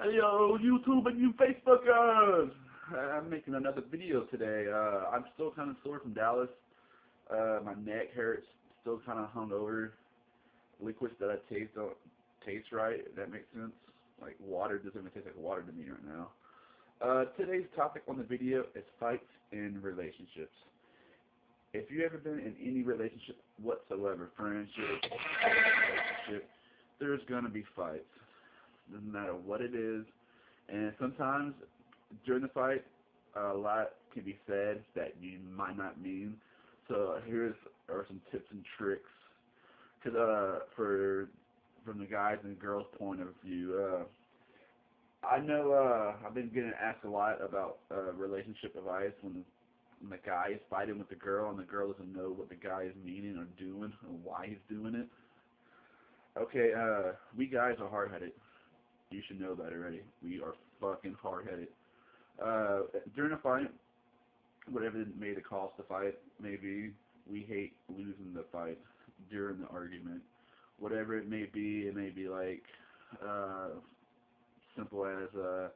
Hey yo, YouTube and you Facebookers! I'm making another video today. I'm still kind of sore from Dallas. My neck hurts. Still kind of hungover. Liquids that I taste don't taste right. If that makes sense. Like water doesn't even taste like water to me right now. Today's topic on the video is fights in relationships. If you ever been in any relationship whatsoever, friendship, relationship, there's gonna be fights. Doesn't matter what it is. And sometimes during the fight, a lot can be said that you might not mean. So here's are some tips and tricks. Cause for from the guys and girls' point of view, I know I've been getting asked a lot about relationship advice when the guy is fighting with the girl and the girl doesn't know what the guy is meaning or doing or why he's doing it. Okay, we guys are hard-headed. You should know that already. We are fucking hard-headed. During a fight, whatever may the cost the fight may be, we hate losing the fight during the argument. Whatever it may be like simple as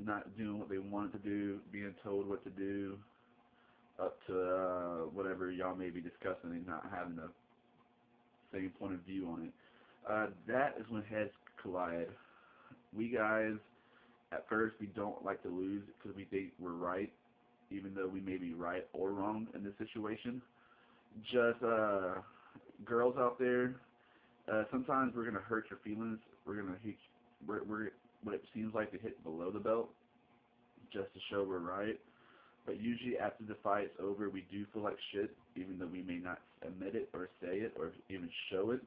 not doing what they wanted to do, being told what to do, up to whatever y'all may be discussing and not having the same point of view on it. That is when heads collide. We guys, at first, we don't like to lose because we think we're right, even though we may be right or wrong in this situation. Just girls out there, sometimes we're gonna hurt your feelings. We're gonna hit, we're what it seems like to hit below the belt, just to show we're right. But usually after the fight's over, we do feel like shit, even though we may not admit it or say it or even show it.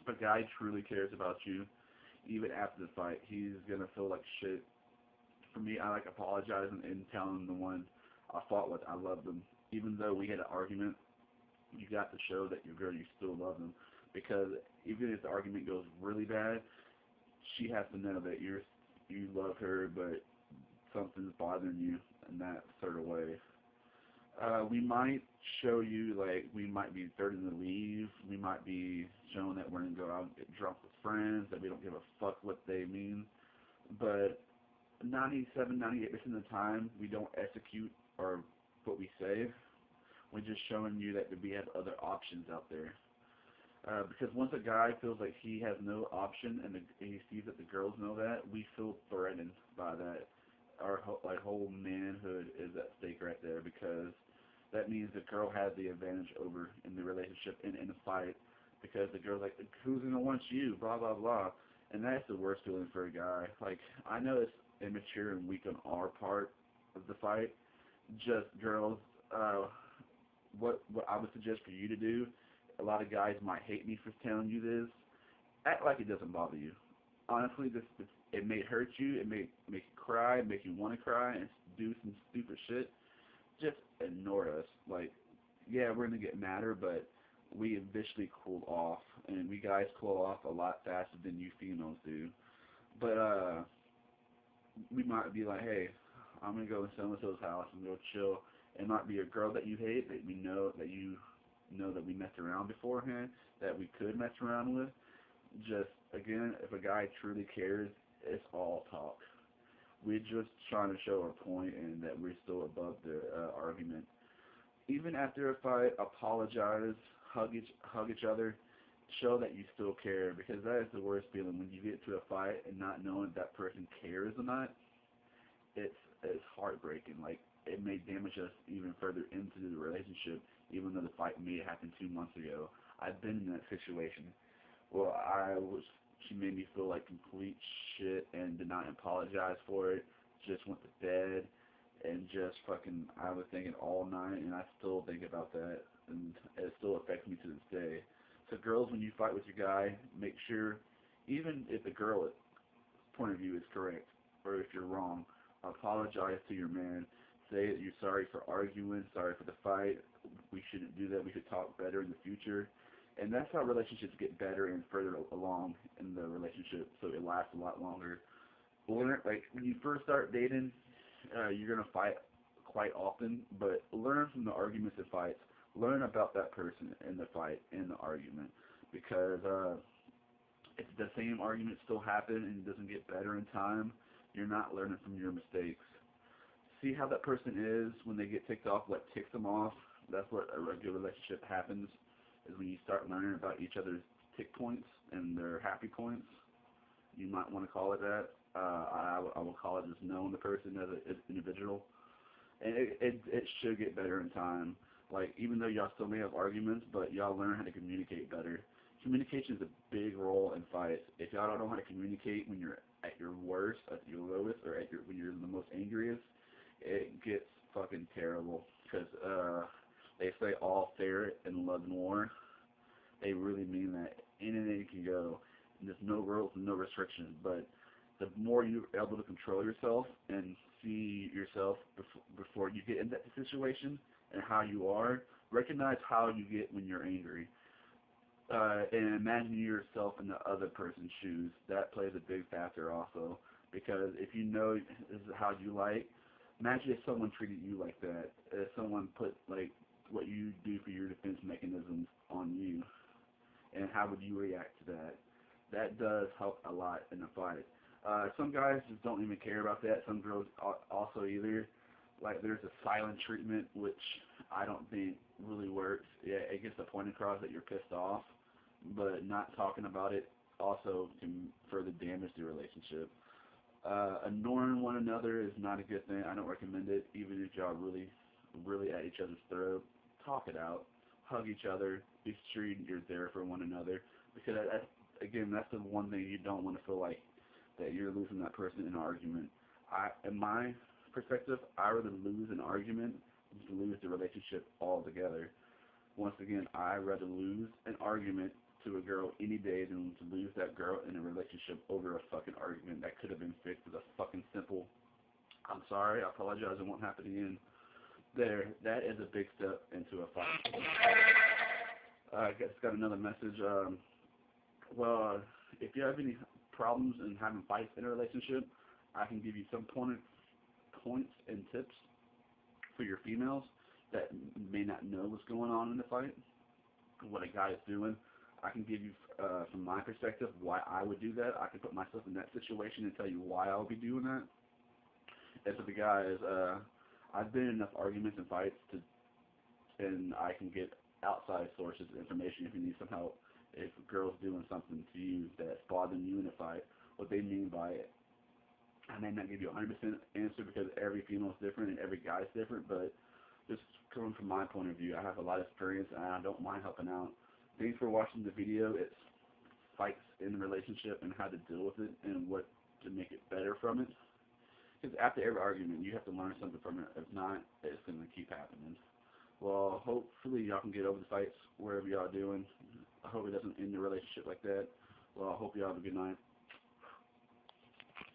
If a guy truly cares about you, even after the fight, he's gonna feel like shit. For me, I like apologizing and telling the one I fought with I love them. Even though we had an argument, you got to show that your girl you still love them. Because even if the argument goes really bad, she has to know that you love her, but something's bothering you in that sort of way. We might show you like we might be threatening to leave. We might be showing that we're gonna go out and get drunk with friends, that we don't give a fuck what they mean. But 97, 98% of the time, we don't execute or what we say. We're just showing you that we have other options out there. Because once a guy feels like he has no option and he sees that the girls know that, we feel threatened by that. Our whole manhood is at stake right there because that means the girl has the advantage over in the relationship and in the fight because the girl's like, who's gonna want you, blah blah blah, and that's the worst feeling for a guy. Like I know it's immature and weak on our part of the fight. Just girls, what I would suggest for you to do. A lot of guys might hate me for telling you this. Act like it doesn't bother you. Honestly, it may hurt you, it may make you cry, make you want to cry, and do some stupid shit. Just ignore us. Like, yeah, we're gonna get madder, but we eventually cool off, and we guys cool off a lot faster than you females do. But we might be like, hey, I'm gonna go to so and so's house and go chill. It might be a girl that you hate that we know that you know that we messed around beforehand, that we could mess around with. Just again, if a guy truly cares, it's all talk. We're just trying to show our point and that we're still above the argument. Even after a fight, apologize, hug each other, show that you still care because that is the worst feeling when you get to a fight and not knowing if that person cares or not. It's heartbreaking. Like it may damage us even further into the relationship, even though the fight may have happened 2 months ago. I've been in that situation. Well, she made me feel like complete shit and did not apologize for it. Just went to bed and just fucking, I was thinking all night and I still think about that and it still affects me to this day. So girls, when you fight with your guy, make sure, even if the girl's point of view is correct or if you're wrong, apologize to your man. Say that you're sorry for arguing, sorry for the fight. We shouldn't do that. We should talk better in the future. And that's how relationships get better and further along in the relationship, so it lasts a lot longer. Learn, like when you first start dating, you're gonna fight quite often, but learn from the arguments and fights. Learn about that person in the fight, in the argument, because if the same arguments still happen and it doesn't get better in time, you're not learning from your mistakes. See how that person is when they get ticked off, what ticks them off. That's what a good relationship happens, is when you start learning about each other's tick points and their happy points. You might want to call it that. I will call it just knowing the person as an individual. And it should get better in time. Like, even though y'all still may have arguments, but y'all learn how to communicate better. Communication is a big role in fights. If y'all don't know how to communicate when you're at your worst, at your lowest, or when you're the most angriest, it gets fucking terrible. Because they say all fair in love and war. They really mean that. In and in can go. And there's no rules and no restrictions. But the more you're able to control yourself and see yourself before you get in that situation and how you are, recognize how you get when you're angry. And imagine yourself in the other person's shoes. That plays a big factor also. Because if you know this is how you like, imagine if someone treated you like that. If someone put like what you do for your defense mechanisms on you, and how would you react to that? That does help a lot in a fight. Some guys just don't even care about that. Some girls also either. Like, there's a silent treatment, which I don't think really works. Yeah, it gets the point across that you're pissed off, but not talking about it also can further damage the relationship. Ignoring one another is not a good thing. I don't recommend it, even if y'all really at each other's throat. Talk it out. Hug each other. Be sure you're there for one another. Because, again, that's the one thing you don't want to feel like that you're losing that person in an argument. In my perspective, I rather lose an argument than to lose the relationship altogether. Once again, I rather lose an argument to a girl any day than to lose that girl in a relationship over a fucking argument that could have been fixed with a fucking simple, I'm sorry, I apologize, it won't happen again. There, that is a big step into a fight. I just got another message. Well, if you have any problems in having fights in a relationship, I can give you some points and tips for your females that may not know what's going on in the fight, what a guy is doing. I can give you, from my perspective, why I would do that. I can put myself in that situation and tell you why I would be doing that. As for the guys, I've been in enough arguments and fights and I can get outside sources of information if you need some help. If a girl's doing something to you that's bothering you in a fight, what they mean by it. I may not give you a 100% answer because every female is different and every guy is different, but just coming from my point of view, I have a lot of experience and I don't mind helping out. Thanks for watching the video. It's fights in a relationship and how to deal with it and what to make it better from it. Because after every argument, you have to learn something from it. If not, it's going to keep happening. Well, hopefully y'all can get over the fights wherever y'all doing. I hope it doesn't end the relationship like that. Well, I hope y'all have a good night.